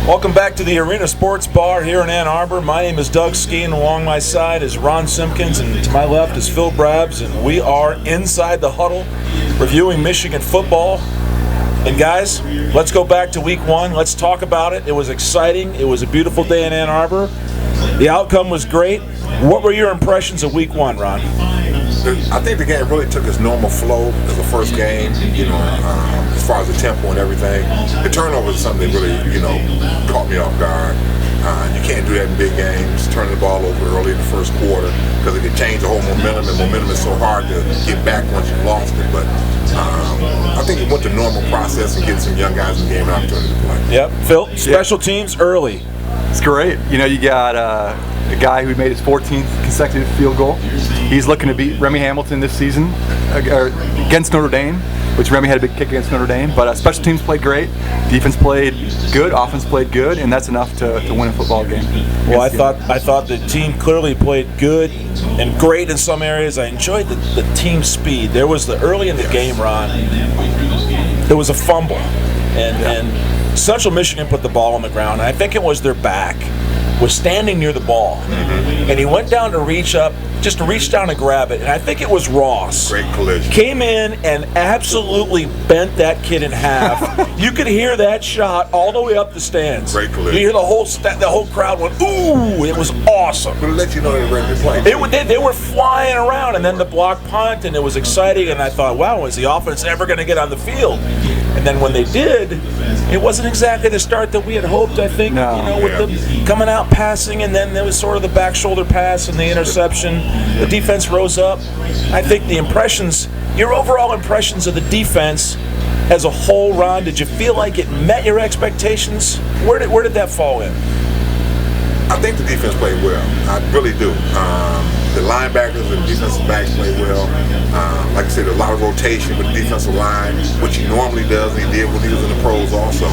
Welcome back to the Arena Sports Bar here in Ann Arbor. My name is Doug Skene. Along my side is Ron Simpkins, and to my left is Phil Brabbs, and we are Inside The Huddle, reviewing Michigan football. And guys, let's go back to week one. Let's talk about it. It was exciting. It was a beautiful day in Ann Arbor. The outcome was great. What were your impressions of week one, Ron? I think the game really took its normal flow as the first game, as far as the tempo and everything. The turnovers is something that really, caught me off guard. You can't do that in big games, turning the ball over early in the first quarter, because it can change the whole momentum, and momentum is so hard to get back once you've lost it. But I think it went the normal process and getting some young guys in the game an opportunity to play. Yep. Phil, special teams early. It's great. You got a guy who made his 14th consecutive field goal. He's looking to beat Remy Hamilton this season against Notre Dame, which Remy had a big kick against Notre Dame. But special teams played great. Defense played good. Offense played good, and that's enough to win a football game. Well, I thought the team clearly played good and great in some areas. I enjoyed the team speed. There was early in the game, Ron, there was a fumble, and Central Michigan put the ball on the ground. And I think it was their back was standing near the ball, and he went down to reach down to grab it, and I think it was Ross. Great collision. Came in and absolutely bent that kid in half. You could hear that shot all the way up the stands. Great collision. You hear the whole crowd went, ooh, it was awesome. But it lets you know they were ready to play. They were flying around, and then the block punt, and it was exciting, and I thought, wow, is the offense ever going to get on the field? And then when they did, it wasn't exactly the start that we had hoped, I think, with them coming out passing, and then there was sort of the back shoulder pass and the interception. The defense rose up. I think your overall impressions of the defense as a whole, Ron, did you feel like it met your expectations? Where did that fall in? I think the defense played well. I really do. The linebackers and defensive backs played well. Like I said, a lot of rotation with the defensive line, which he normally does, and he did when he was in the pros also.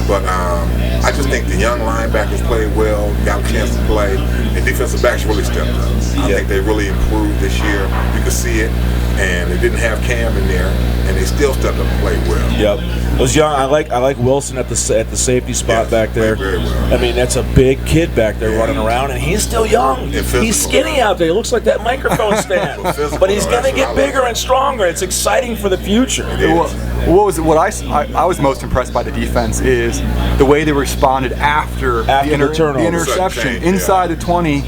But I just think the young linebackers played well, got a chance to play, and defensive backs really stepped up. I think they really improved this year. You could see it, and they didn't have Cam in there, and they still stepped up and played well. Yep. Those young, I like Wilson at the safety spot back there. Very well. I mean, that's a big kid back there running around, and he's still young. He's skinny out there. He looks like that microphone stand. But he's going to get bigger and stronger. It's exciting for the future. What I was most impressed by the defense is the way they responded after the interception inside the 20,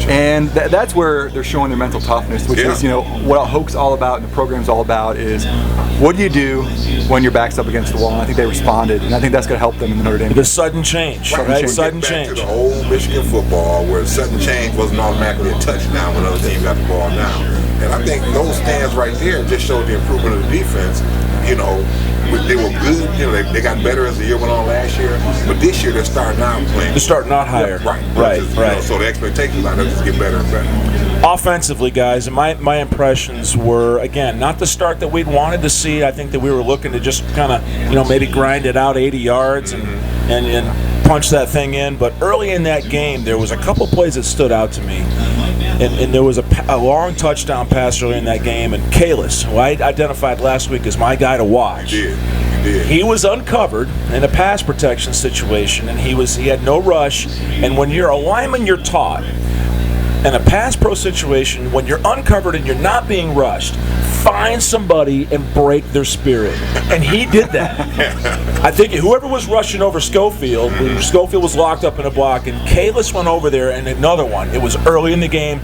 and that's where they're showing their mental toughness, which is what Hoke's all about and the program's all about is what do you do when your back's up against the wall, and I think they responded, and I think that's going to help them in the Notre Dame. The sudden change, right? Sudden change. To the old Michigan football where sudden change wasn't automatically a touchdown when other team got the ball now. And I think those stands right there just showed the improvement of the defense. They were good. They got better as the year went on last year, but this year they're starting out playing. They're starting out higher. Right. So the expectations are just get better and better. Offensively, guys, my impressions were, again, not the start that we'd wanted to see. I think that we were looking to just kind of, maybe grind it out 80 yards and punch that thing in. But early in that game, there was a couple plays that stood out to me. And there was a long touchdown pass early in that game, and Kalis, who I identified last week as my guy to watch. He did. He was uncovered in a pass protection situation, and he had no rush. And when you're a lineman, you're taught in a pass pro situation, when you're uncovered and you're not being rushed, find somebody and break their spirit. And he did that. I think whoever was rushing over Schofield was locked up in a block, and Kalis went over there, and another one. It was early in the game.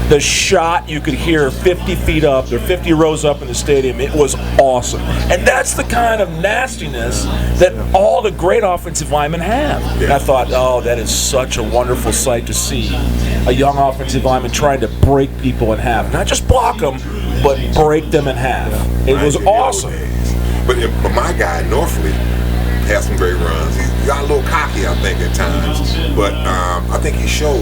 The shot you could hear 50 feet up, or 50 rows up in the stadium. It was awesome. And that's the kind of nastiness that all the great offensive linemen have. And I thought, that is such a wonderful sight to see. A young offensive lineman trying to break people in half. Not just block them, but break them in half. It was awesome. But my guy, Norfleet, had some great runs. He got a little cocky, I think, at times. But I think he showed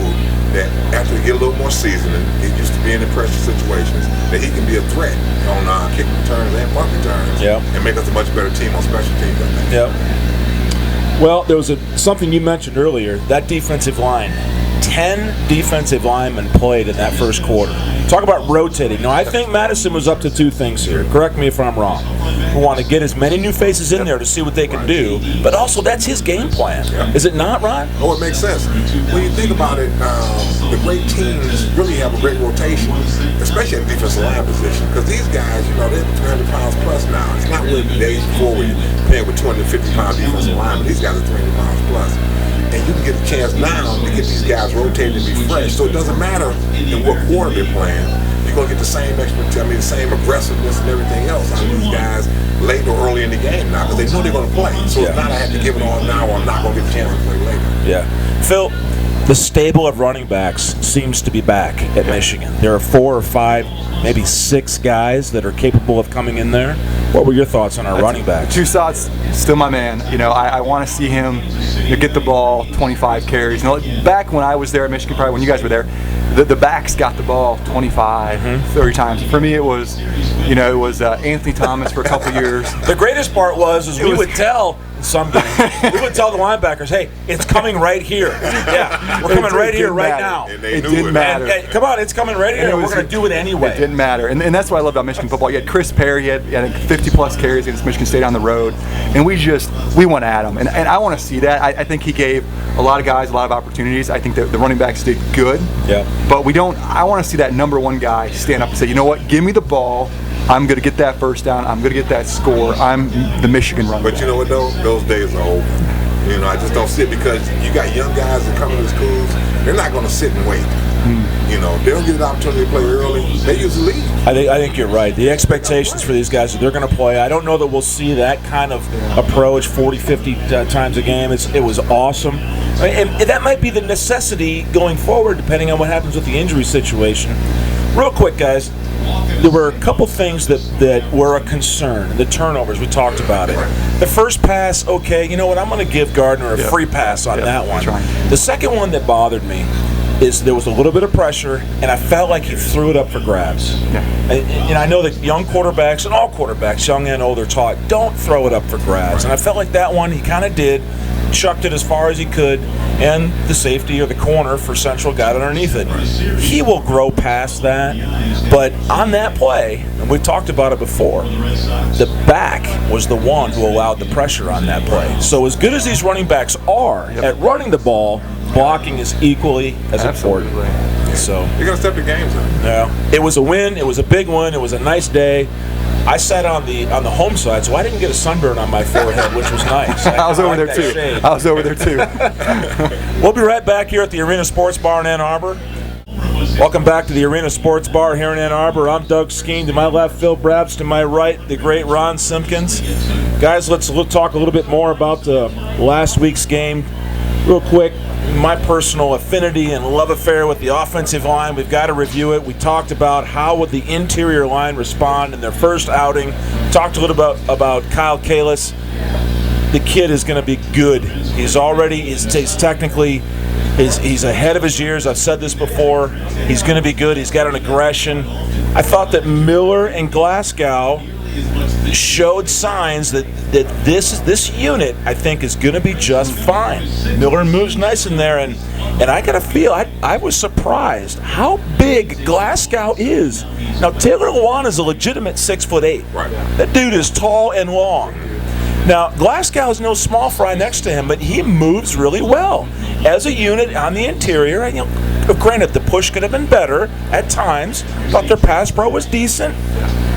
that after he get a little more seasoning, he used to be in pressure situations, that he can be a threat on kick returns and punt returns, and make us a much better team on special teams, I think. Well, there was something you mentioned earlier, that defensive line. 10 defensive linemen played in that first quarter. Talk about rotating. Now, I think Madison was up to two things here. Correct me if I'm wrong. who want to get as many new faces in there to see what they can do. But also, that's his game plan. Is it not, Ron? Oh, it makes sense. When you think about it, the great teams really have a great rotation, especially in the defensive line position, because these guys, you know, they're 300 pounds plus now. It's not really the days before we playing with 250-pound defensive linemen. These guys are 300 pounds plus. And you can get a chance now to get these guys rotated and be fresh. So it doesn't matter in what quarter they're playing. You're going to get the same the same aggressiveness and everything else out of these guys late or early in the game now, because they know they're going to play. So it's not I have to give it all now or I'm not going to get a chance to play later. Yeah. Phil, the stable of running backs seems to be back at Michigan. There are 4 or 5, maybe 6 guys that are capable of coming in there. What were your thoughts on our running backs? Toussaint's still my man. You know, I want to see him get the ball 25 carries. You know, back when I was there at Michigan, probably when you guys were there, the backs got the ball 25, 30 times. For me, it was Anthony Thomas for a couple years. The greatest part was we would tell some games, we would tell the linebackers, hey, it's coming right here. Yeah, we're coming right here right now. And they it didn't matter. And, come on, it's coming right here, and we're going to do it anyway. It didn't matter. And that's what I love about Michigan football. You had Chris Perry, he had 50-plus carries against Michigan State on the road, and we went at him. And I want to see that. I think he gave a lot of guys a lot of opportunities. I think that the running backs did good. Yeah. But I want to see that number one guy stand up and say, you know what, give me the ball. I'm going to get that first down. I'm going to get that score. I'm the Michigan running back. But you know what, though? Those days are over. You know, I just don't sit, because you got young guys that come into schools, they're not going to sit and wait. You know, they don't get the opportunity to play early. They usually leave. I think you're right. The expectations for these guys, they're going to play. I don't know that we'll see that kind of approach 40, 50 times a game. It was awesome. And that might be the necessity going forward, depending on what happens with the injury situation. Real quick, guys, there were a couple things that were a concern. The turnovers, we talked about it. The first pass, okay, you know what, I'm going to give Gardner a free pass on that one. The second one that bothered me is there was a little bit of pressure, and I felt like he threw it up for grabs. And I know that young quarterbacks, and all quarterbacks, young and old, are taught, don't throw it up for grabs. And I felt like that one he kind of did, chucked it as far as he could, and the safety or the corner for Central got underneath it. He will grow past that, but on that play, and we've talked about it before, the back was the one who allowed the pressure on that play. So as good as these running backs are at running the ball, blocking is equally as important. So you're gonna step the games up. Yeah, it was a win. It was a big win. It was a nice day. I sat on the home side, so I didn't get a sunburn on my forehead, which was nice. I was over there too. Shade. I was over there too. We'll be right back here at the Arena Sports Bar in Ann Arbor. Welcome back to the Arena Sports Bar here in Ann Arbor. I'm Doug Skene. To my left, Phil Brabbs. To my right, the great Ron Simpkins. Guys, let's talk a little bit more about last week's game. Real quick, my personal affinity and love affair with the offensive line, we've got to review it. We talked about how would the interior line respond in their first outing. Talked a little about Kyle Kalis. The kid is going to be good. He's technically he's ahead of his years. I've said this before. He's going to be good. He's got an aggression. I thought that Miller and Glasgow showed signs that this unit, I think, is going to be just fine. Miller moves nice in there, and I got to feel, I was surprised how big Glasgow is. Now, Taylor Lewan is a legitimate 6'8". Right. That dude is tall and long. Now, Glasgow is no small fry next to him, but he moves really well. As a unit on the interior, and, granted, the push could have been better at times. Thought their pass pro was decent.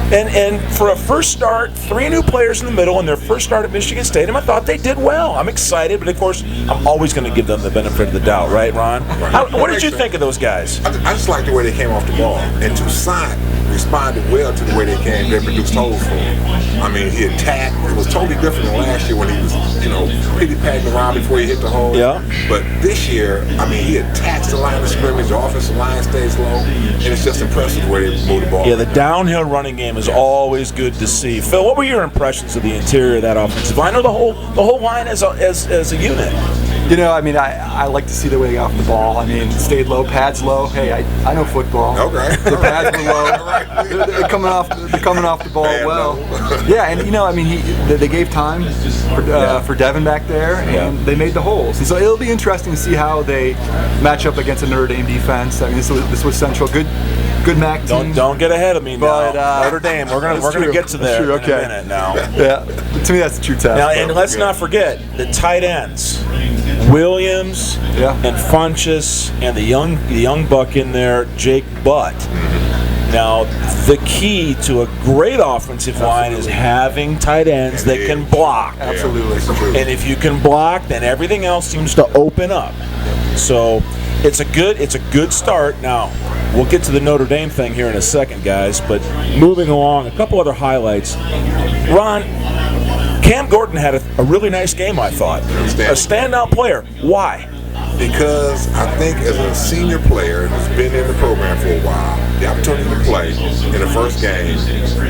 And for a first start, 3 new players in the middle in their first start at Michigan State, I thought they did well. I'm excited, but of course, I'm always going to give them the benefit of the doubt, right, Ron? What did you think of those guys? I just like the way they came off the ball. And Toussaint responded well to the way they came. They produced holes for him. I mean, he attacked. It was totally different than last year when he was, pity-patting around before he hit the hole. Yeah. But this year, he attacks the line of scrimmage. The offensive line stays low. And it's just impressive the way they move the ball. Yeah, the downhill running game is always good to see. Phil, what were your impressions of the interior of that offensive line, or the whole line as a unit? I like to see the way they got off the ball. Stayed low, pads low. Hey, I know football. Okay. The pads were low. They're coming off the ball well. Yeah, and they gave time. for Devin back there, and they made the holes. And so it'll be interesting to see how they match up against a Notre Dame defense. I mean, this was Central. Good MAC team. Don't get ahead of me now. Notre Dame. We're gonna get to there in a minute now. Yeah, to me that's the true test. Now, and let's not forget the tight ends, Williams and Funchess, and the young buck in there, Jake Butt. Now, the key to a great offensive line is having tight ends that can block. Absolutely. And if you can block, then everything else seems to open up. So it's a good start. Now, we'll get to the Notre Dame thing here in a second, guys. But moving along, a couple other highlights. Ron, Cam Gordon had a really nice game, I thought. A standout player. Why? Because I think as a senior player who's been in the program for a while, the opportunity to play in the first game,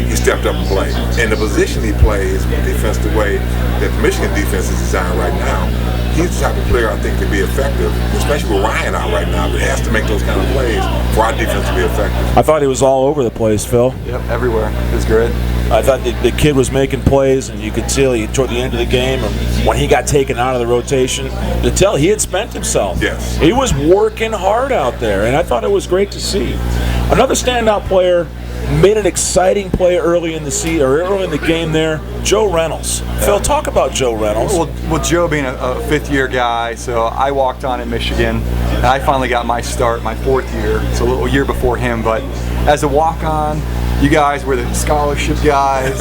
he stepped up and played. And the position he plays, defense, the way that the Michigan defense is designed right now, he's the type of player I think to be effective, especially with Ryan out right now. But he has to make those kind of plays for our defense to be effective. I thought he was all over the place, Phil. Yep, everywhere. It was great. I thought the kid was making plays, and you could tell toward the end of the game, when he got taken out of the rotation, to tell he had spent himself. Yes. He was working hard out there, and I thought it was great to see. Another standout player made an exciting play early in the game there, Joe Reynolds. Phil, talk about Joe Reynolds. Well, Joe being a fifth-year guy, so I walked on in Michigan, and I finally got my start my fourth year, so a little year before him. But as a walk-on, you guys were the scholarship guys,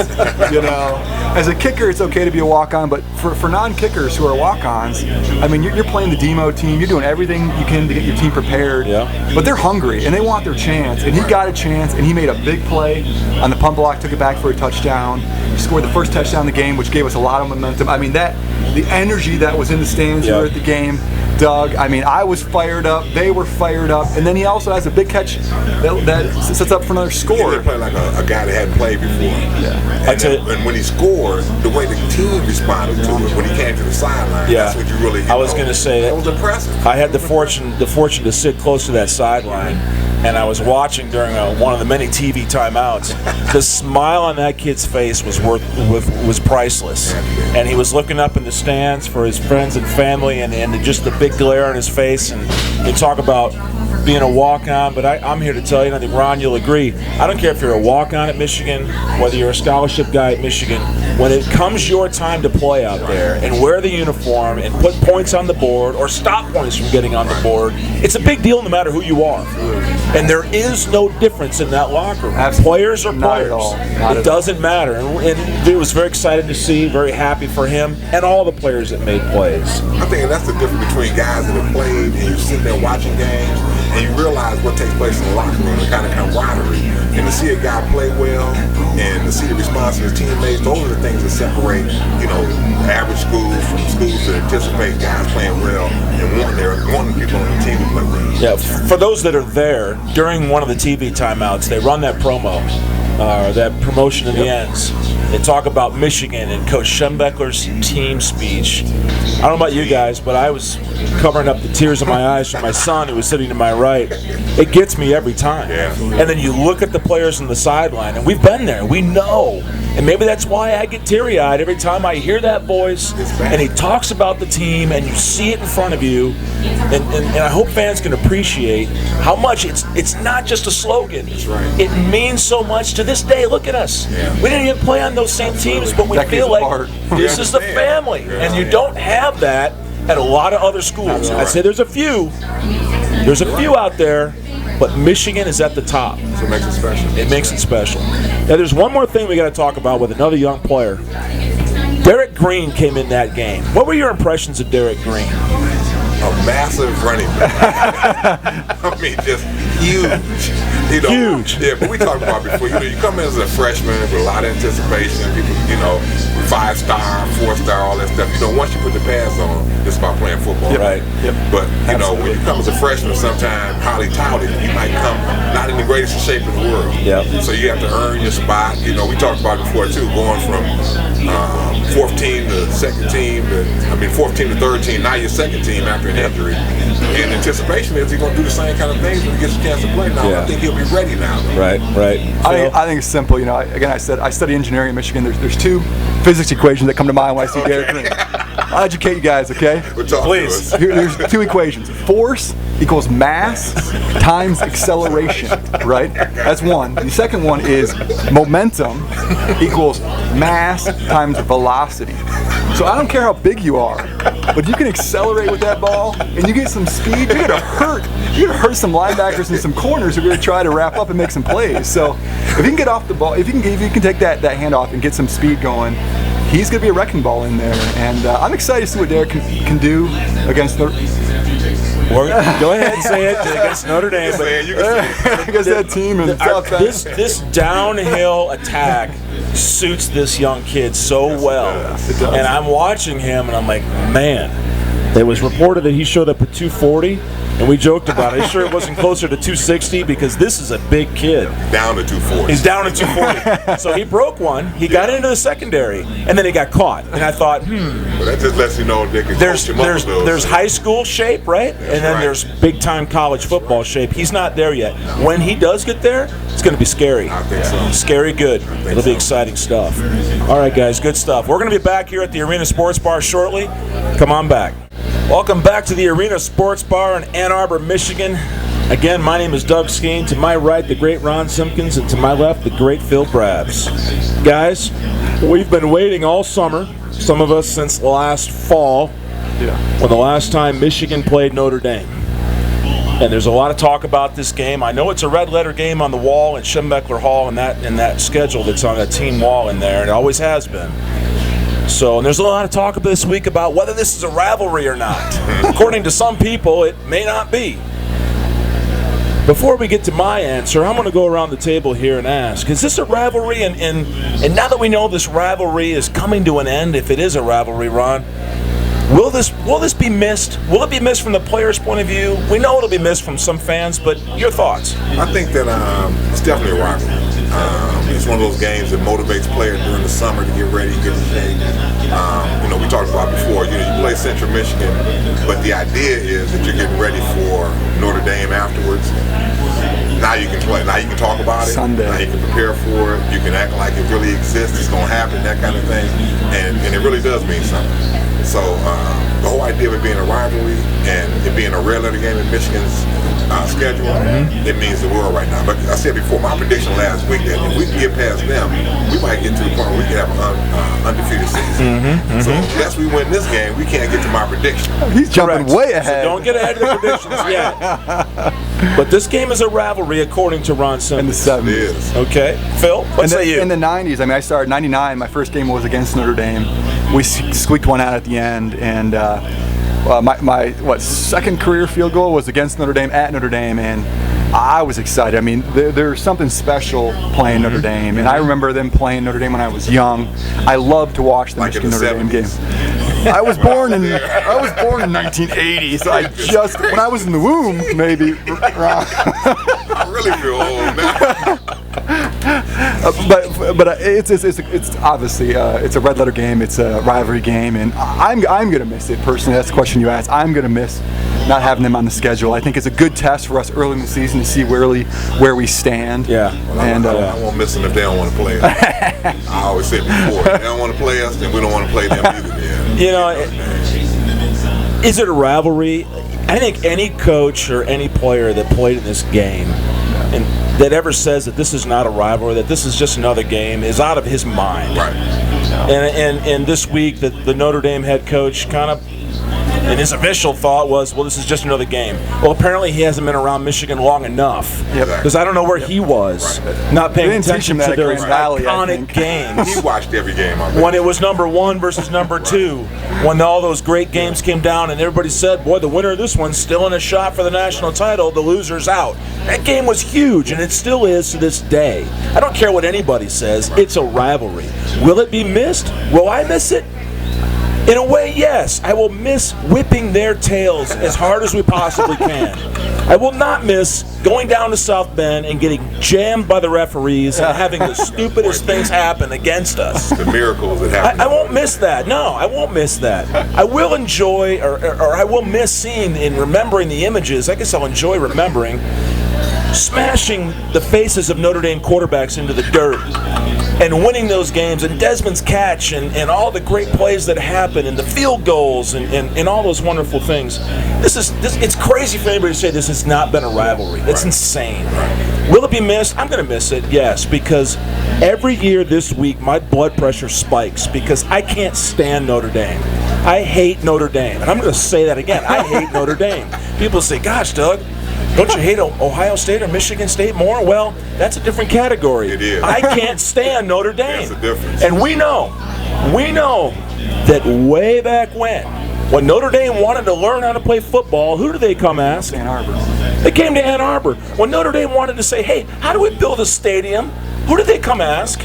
you know. As a kicker, it's okay to be a walk-on, but for non-kickers who are walk-ons, I mean, you're playing the demo team. You're doing everything you can to get your team prepared. Yeah. But they're hungry, and they want their chance. And he got a chance, and he made a big play on the pump block, took it back for a touchdown. He scored the first touchdown of the game, which gave us a lot of momentum. I mean, the energy that was in the stands here at the game, Doug, I mean, I was fired up. They were fired up. And then he also has a big catch that sets up for another score. He played like a guy that hadn't played before. Yeah. And when he scored, the way the team responded to it when he came to the sideline, that's what you really. I was going to say that was impressive. I had the fortune to sit close to that sideline, and I was watching during one of the many TV timeouts. The smile on that kid's face was priceless, and he was looking up in the stands for his friends and family, and just the big glare on his face. And they talk about being a walk-on, but I'm here to tell you, and I think, Ron, you'll agree, I don't care if you're a walk-on at Michigan, whether you're a scholarship guy at Michigan, when it comes your time to play out there and wear the uniform and put points on the board or stop points from getting on the board, it's a big deal no matter who you are. And there is no difference in that locker room. Absolutely. Players are players. It doesn't matter. And it was very excited to see, very happy for him and all the players that made plays. I think that's the difference between guys that have played and you're sitting there watching games and you realize what takes place in the locker room, the kind of camaraderie. And to see a guy play well and to see the response of his teammates, those are the things that separate, average schools from schools that anticipate guys playing well and wanting people on the team to play well. Yeah, for those that are there, during one of the TV timeouts, they run that promo, that promotion in the ends. They talk about Michigan and Coach Schembechler's team speech. I don't know about you guys, but I was covering up the tears in my eyes from my son who was sitting to my right. It gets me every time. Yeah. And then you look at the players on the sideline, and we've been there. We know. And maybe that's why I get teary-eyed every time I hear that voice and he talks about the team and you see it in front of you. And I hope fans can appreciate how much it's not just a slogan. That's right. It means so much to this day. Look at us. Yeah. We didn't even play on those same teams, but we feel like this is the family. And you don't have that at a lot of other schools. I'd say there's a few. There's a few out there, but Michigan is at the top. That's what makes it special. It makes it special. Now, there's one more thing we got to talk about with another young player. Derek Green came in that game. What were your impressions of Derek Green? A massive running back. I mean, just huge. Huge. Yeah, but we talked about before. You come in as a freshman with a lot of anticipation. People, 5-star, 4-star, all that stuff. Once you put the pads on, it's about playing football. Yep. Right. Yep. But when you come as a freshman, sometimes highly touted, you might come not in the greatest shape in the world. Yep. So you have to earn your spot. We talked about it before too, going from fourth team to second team, fourth team to third team. Now you're second team after an injury. And anticipation is he's going to do the same kind of things when he gets a chance to play now. I think he'll be ready now. Right. I think it's simple. You know, I study engineering at Michigan. There's two physics equations that come to mind when I see Derek Green. I'll educate you guys, okay? Please. There's two equations. Force equals mass times acceleration, right? That's one. And the second one is momentum equals mass times velocity. So I don't care how big you are, but if you can accelerate with that ball and you get some speed, you're gonna hurt some linebackers and some corners who are gonna try to wrap up and make some plays. So if you can get off the ball, if you can take that handoff and get some speed going, he's going to be a wrecking ball in there, and I'm excited to see what Derek can do against Notre Dame. Go ahead and say it against Notre Dame. Against that team and this downhill attack suits this young kid so well. It does. And I'm watching him, and I'm like, man. It was reported that he showed up at 240, and we joked about it. I'm sure it wasn't closer to 260 because this is a big kid. Down to 240. He's down to 240. So he broke one. He got into the secondary, and then he got caught. And I thought, Well, that just lets you know they can there's high school shape, right? And then there's big-time college football shape. He's not there yet. When he does get there, it's going to be scary. I think so. Scary good. It'll be exciting stuff. All right, guys, good stuff. We're going to be back here at the Arena Sports Bar shortly. Come on back. Welcome back to the Arena Sports Bar in Ann Arbor, Michigan. Again, my name is Doug Skene. To my right, the great Ron Simpkins, and to my left, the great Phil Brabbs. Guys, we've been waiting all summer, some of us since last fall, when the last time Michigan played Notre Dame. And there's a lot of talk about this game. I know it's a red-letter game on the wall in Schembechler Hall and that schedule that's on a team wall in there. It always has been. So, and there's a lot of talk this week about whether this is a rivalry or not. According to some people, it may not be. Before we get to my answer, I'm going to go around the table here and ask, is this a rivalry? And now that we know this rivalry is coming to an end, if it is a rivalry, Ron, will this be missed? Will it be missed from the players' point of view? We know it'll be missed from some fans, but your thoughts? I think that it's definitely a rivalry. It's one of those games that motivates players during the summer to get ready, get in shape. We talked about before, you play Central Michigan, but the idea is that you're getting ready for Notre Dame afterwards. Now you can play. Now you can talk about it. Sunday. Now you can prepare for it. You can act like it really exists. It's going to happen, that kind of thing. And it really does mean something. So the whole idea of it being a rivalry and it being a red-letter game in Michigan's schedule, it means the world right now. But I said before, my prediction last week that if we can get past them, we might get to the point where we can have an undefeated season. So unless we win this game, we can't get to my prediction. He's jumping way ahead. So don't get ahead of the predictions yet. But this game is a rivalry, according to Ron Simpkins. In the 70s. It is. Okay. Phil, what say you? In the 90s, I started in 99. My first game was against Notre Dame. We squeaked one out at the end, and my second career field goal was against Notre Dame at Notre Dame, and I was excited. I mean, there's something special playing Notre Dame, and I remember them playing Notre Dame when I was young. I loved to watch the Michigan Notre Dame game. I was born in 1980, so when I was in the womb, maybe. I really feel old now. But it's obviously it's a red letter game. It's a rivalry game, and I'm gonna miss it personally. That's the question you asked. I'm gonna miss not having them on the schedule. I think it's a good test for us early in the season to see where we stand. Yeah. Well, I won't miss them if they don't want to play us. I always said before, if they don't want to play us, then we don't want to play them either. Is it a rivalry? I think any coach or any player that played in this game and that ever says that this is not a rivalry, that this is just another game, is out of his mind. Right. And this week, the Notre Dame head coach kind of, and his official thought was, well, this is just another game. Well, apparently he hasn't been around Michigan long enough. Because I don't know where he was, not paying attention to those iconic games. He watched every game. When it was number 1 versus number 2, when all those great games came down and everybody said, boy, the winner of this one's still in a shot for the national title, the loser's out. That game was huge, and it still is to this day. I don't care what anybody says, it's a rivalry. Will it be missed? Will I miss it? In a way, yes. I will miss whipping their tails as hard as we possibly can. I will not miss going down to South Bend and getting jammed by the referees and having the stupidest things happen against us. The miracles that happen. I won't miss that. No, I won't miss that. I will enjoy, or I will miss seeing and remembering the images. I guess I'll enjoy remembering smashing the faces of Notre Dame quarterbacks into the dirt and winning those games, and Desmond's catch, and all the great plays that happen, and the field goals, and all those wonderful things. It's crazy for anybody to say this has not been a rivalry. It's insane. Will it be missed? I'm going to miss it, yes, because every year this week my blood pressure spikes because I can't stand Notre Dame. I hate Notre Dame, and I'm going to say that again. I hate Notre Dame. People say, "Gosh, Doug, don't you hate Ohio State or Michigan State more?" Well, that's a different category. It is. I can't stand Notre Dame. That's the difference. And we know that way back when Notre Dame wanted to learn how to play football, who did they come ask? Ann Arbor. They came to Ann Arbor. When Notre Dame wanted to say, "Hey, how do we build a stadium?" Who did they come ask?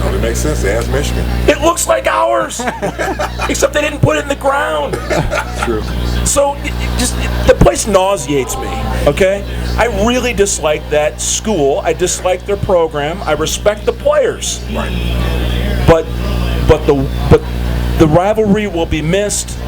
Oh, it makes sense. They asked Michigan. It looks like ours, except they didn't put it in the ground. True. So the place nauseates me, okay? I really dislike that school. I dislike their program. I respect the players. Right. But the rivalry will be missed,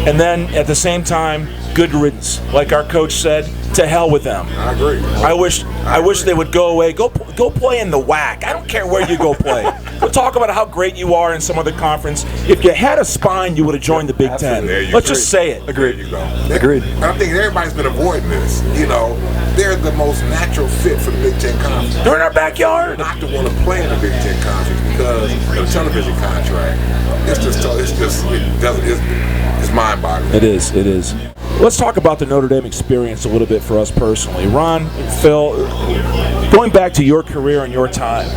and then at the same time, good riddance. Like our coach said, to hell with them. I agree. I wish they would go away. Go play in the WAC. I don't care where you go play. We'll talk about how great you are in some other conference. If you had a spine, you would have joined the Big Ten. Let's just say it. Agreed. There you go. Agreed. And I'm thinking everybody's been avoiding this. You know, they're the most natural fit for the Big Ten Conference. They're in our backyard. Not to want to play in the Big Ten Conference because of the television contract. It's mind-boggling. It is. Let's talk about the Notre Dame experience a little bit for us personally. Ron, Phil, going back to your career and your time,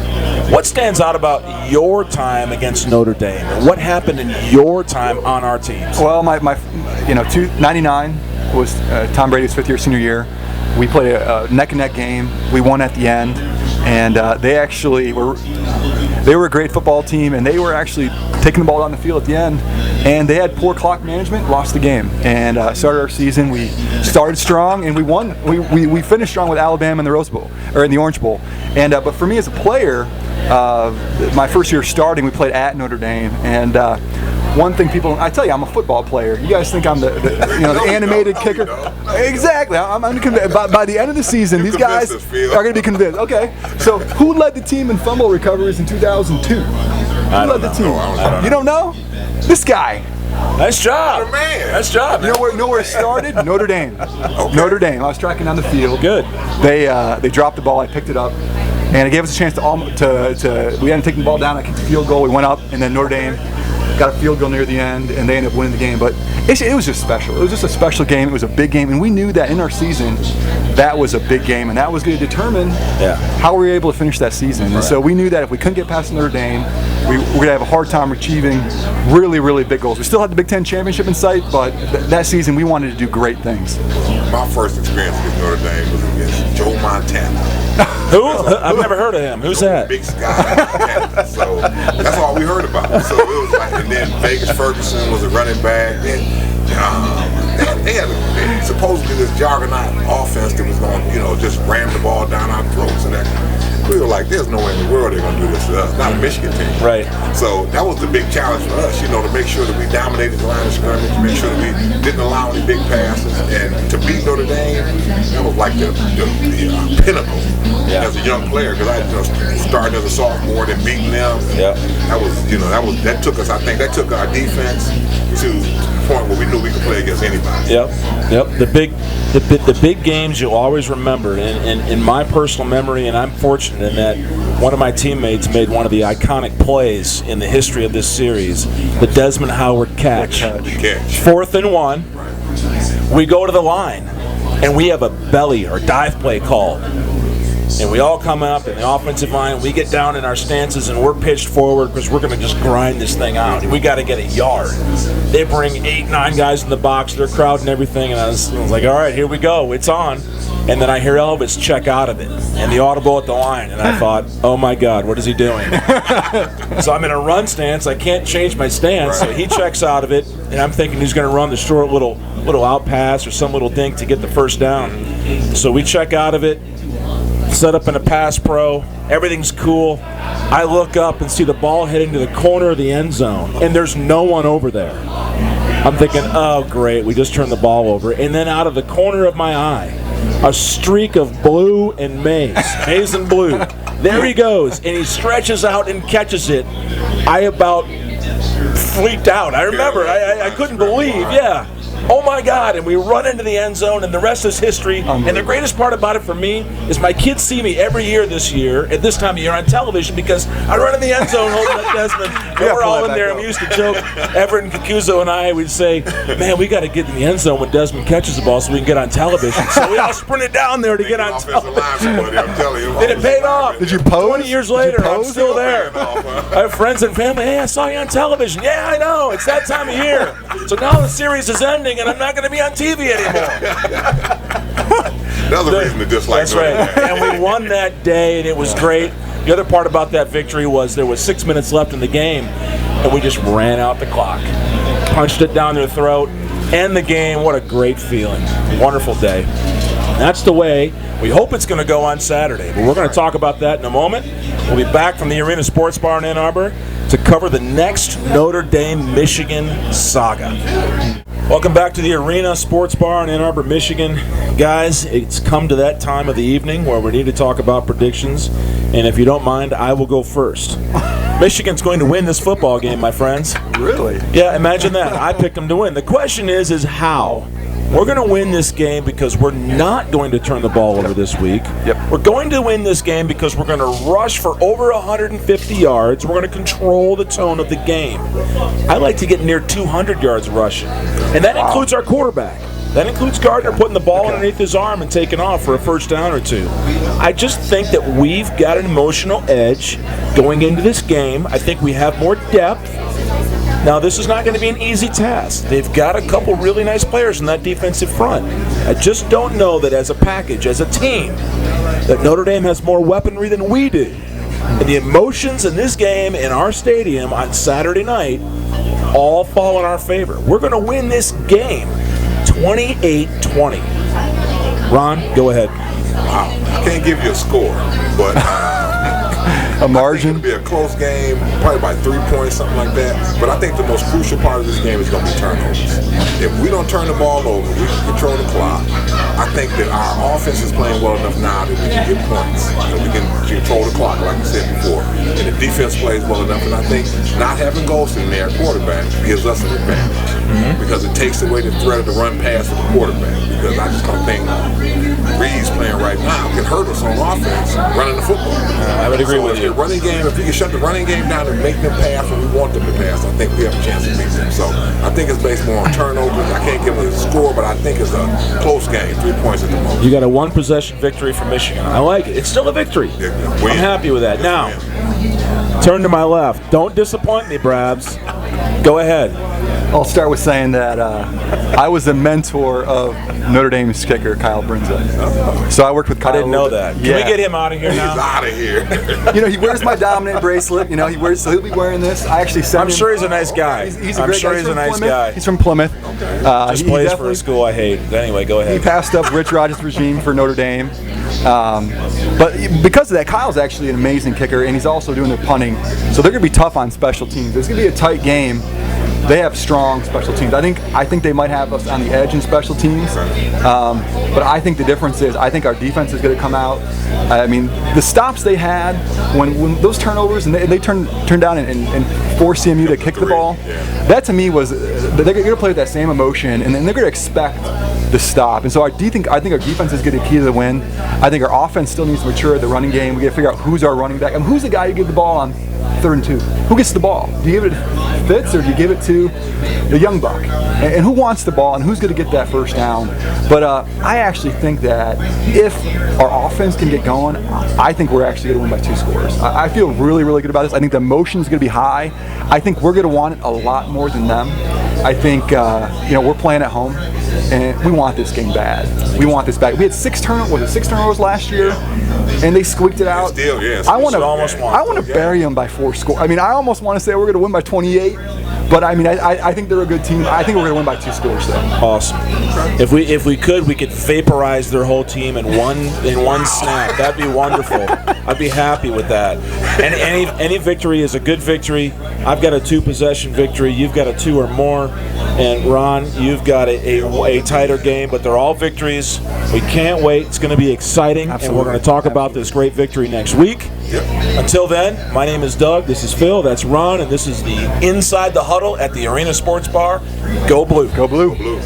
what stands out about your time against Notre Dame? And what happened in your time on our teams? Well, my 99 was Tom Brady's fifth year, senior year. We played a neck-and-neck game. We won at the end, and they were a great football team, and they were actually taking the ball down the field at the end, and they had poor clock management, lost the game, and started our season. We started strong, and we won. We finished strong with Alabama in the Rose Bowl, or in the Orange Bowl. And but for me as a player, my first year starting, we played at Notre Dame, and one thing I tell you, I'm a football player. You guys think I'm the animated kicker? Exactly. I'm convinced. By the end of the season, these guys are going to be convinced. Okay, so who led the team in fumble recoveries in 2002? Who led the team? You don't know? This guy. Nice job. Oh, man. Nice job. You know where it started? Notre Dame. Okay. Notre Dame. I was tracking down the field. Good. They dropped the ball. I picked it up, and it gave us a chance to we hadn't taken the ball down. I kicked the field goal. We went up, and then Notre Dame got a field goal near the end, and they ended up winning the game. But it was just special. It was just a special game. It was a big game, and we knew that in our season, that was a big game, and that was going to determine how we were able to finish that season. Right. And so we knew that if we couldn't get past Notre Dame, we were going to have a hard time achieving really, really big goals. We still had the Big Ten championship in sight, but that season we wanted to do great things. My first experience with Notre Dame was against Joe Montana. Who? I've never heard of him. Who's that? Big Sky. So that's all we heard about. So it was like, and then Vegas Ferguson was a running back, and they had supposedly this juggernaut offense that was going to, just ram the ball down our throats and that. We were like, there's no way in the world they're going to do this to us. Not a Michigan team. Right. So that was the big challenge for us, to make sure that we dominated the line of scrimmage, to make sure that we didn't allow any big passes, and to beat Notre Dame, that was like the pinnacle as a young player, because I started as a sophomore, then beating them. Yeah. That took us. I think that took our defense to the point where we knew we could play against anybody. Yep. The big games you'll always remember, and in my personal memory, and I'm fortunate in that one of my teammates made one of the iconic plays in the history of this series, the Desmond Howard catch. 4th and 1. Right. We go to the line, and we have a belly or dive play called. And we all come up in the offensive line. We get down in our stances, and we're pitched forward because we're going to just grind this thing out. We got to get a yard. They bring 8, 9 guys in the box. They're crowding everything, and I was like, all right, here we go. It's on. And then I hear Elvis check out of it, and the audible at the line, and I thought, oh my God, what is he doing? So I'm in a run stance. I can't change my stance. So he checks out of it, and I'm thinking he's going to run the short little out pass or some little dink to get the first down. So we check out of it, set up in a pass pro. Everything's cool. I look up and see the ball heading to the corner of the end zone, and there's no one over there. I'm thinking, oh, great, we just turned the ball over. And then out of the corner of my eye, a streak of blue and maize and blue. There he goes, and he stretches out and catches it. I about freaked out. I remember, I couldn't believe, oh my God, and we run into the end zone, and the rest is history. And the greatest part about it for me is my kids see me every year this year, at this time of year on television, because I run in the end zone holding up Desmond. And we're all in there, and we used to joke, Everett and Kakuzo and I would say, man, we got to get in the end zone when Desmond catches the ball so we can get on television. So we all sprinted down there to get on television. And it paid off. Did you pose? 20 years later, I'm still there. I have friends and family, hey, I saw you on television. Yeah, I know, it's that time of year. So now the series is ending, and I'm not going to be on TV anymore. Another reason to dislike. That's right. And we won that day, and it was great. The other part about that victory was there was 6 minutes left in the game, and we just ran out the clock, punched it down their throat, end the game. What a great feeling. Wonderful day. That's the way we hope it's going to go on Saturday. But we're going to talk about that in a moment. We'll be back from the Arena Sports Bar in Ann Arbor to cover the next Notre Dame, Michigan saga. Welcome back to the Arena Sports Bar in Ann Arbor, Michigan. Guys, it's come to that time of the evening where we need to talk about predictions. And if you don't mind, I will go first. Michigan's going to win this football game, my friends. Really? Yeah, imagine that. I picked them to win. The question is how? We're going to win this game because we're not going to turn the ball over this week. Yep. We're going to win this game because we're going to rush for over 150 yards. We're going to control the tone of the game. I like to get near 200 yards rushing, and that includes our quarterback. That includes Gardner putting the ball underneath his arm and taking off for a first down or two. I just think that we've got an emotional edge going into this game. I think we have more depth. Now, this is not going to be an easy task. They've got a couple really nice players in that defensive front. I just don't know that as a package, as a team, that Notre Dame has more weaponry than we do. And the emotions in this game in our stadium on Saturday night all fall in our favor. We're going to win this game 28-20. Ron, go ahead. Wow. I can't give you a score, but a margin. It'll be a close game, probably by 3 points, something like that. But I think the most crucial part of this game is going to be turnovers. If we don't turn the ball over, we can control the clock. I think that our offense is playing well enough now that we can get points. And we can control the clock, like I said before. And the defense plays well enough. And I think not having Golston there, quarterback, gives us an advantage. Because it takes away the threat of the run pass of the quarterback. Because I just don't think Reed's playing right now can hurt us on offense running the football. I would agree with you. The running game, if we can shut the running game down and make them pass when we want them to pass, I think we have a chance to beat them. So I think it's based more on turnovers. I can't give it a score, but I think it's a close game, 3 points at the most. You got a one-possession victory for Michigan. I like it. It's still a victory. I'm happy with that. Now, turn to my left. Don't disappoint me, Brabbs. Go ahead. I'll start with saying that I was a mentor of Notre Dame's kicker, Kyle Brinza. So I worked with Kyle. I didn't know that. Can we get him out of here now? He's out of here. You know, he wears my dominant bracelet. You know, so he'll be wearing this. I actually sent him. I'm sure he's a nice guy. He's a great guy. He's a nice guy. He's from Plymouth. Just plays for a school I hate. Anyway, go ahead. He passed up Rich Rodgers' regime for Notre Dame. But because of that, Kyle's actually an amazing kicker, and he's also doing their punting. So they're going to be tough on special teams. It's going to be a tight game. They have strong special teams. I think they might have us on the edge in special teams. But I think the difference is I think our defense is going to come out. I mean, the stops they had when those turnovers and they turned down and forced CMU to kick the ball. That to me was they're going to play with that same emotion, and then they're going to expect the stop. And so I think our defense is going to be key to the win. I think our offense still needs to mature the running game. We got to figure out who's our running back and who's the guy you give the ball on 3rd and 2? Who gets the ball? Do you give it to Fitz or do you give it to the young buck? And who wants the ball and who's going to get that first down? But I actually think that if our offense can get going, I think we're actually going to win by 2 scores. I feel really, really good about this. I think the emotion's going to be high. I think we're going to want it a lot more than them. I think we're playing at home, and we want this game bad. We want this bad. We had 6 turnovers last year, and they squeaked it out. Still, yes. I want to bury them by 4 scores. I mean, I almost want to say we're going to win by 28. But I mean, I think they're a good team. I think we're going to win by 2 scores, though. Awesome. If we could vaporize their whole team in one snap. That'd be wonderful. I'd be happy with that. And any victory is a good victory. I've got a 2-possession victory. You've got a 2 or more. And Ron, you've got a tighter game. But they're all victories. We can't wait. It's going to be exciting. Absolutely. And we're going to talk about this great victory next week. Yep. Until then, my name is Doug. This is Phil. That's Ron. And this is the Inside the Huddle at the Arena Sports Bar. Go Blue. Go Blue. Go Blue.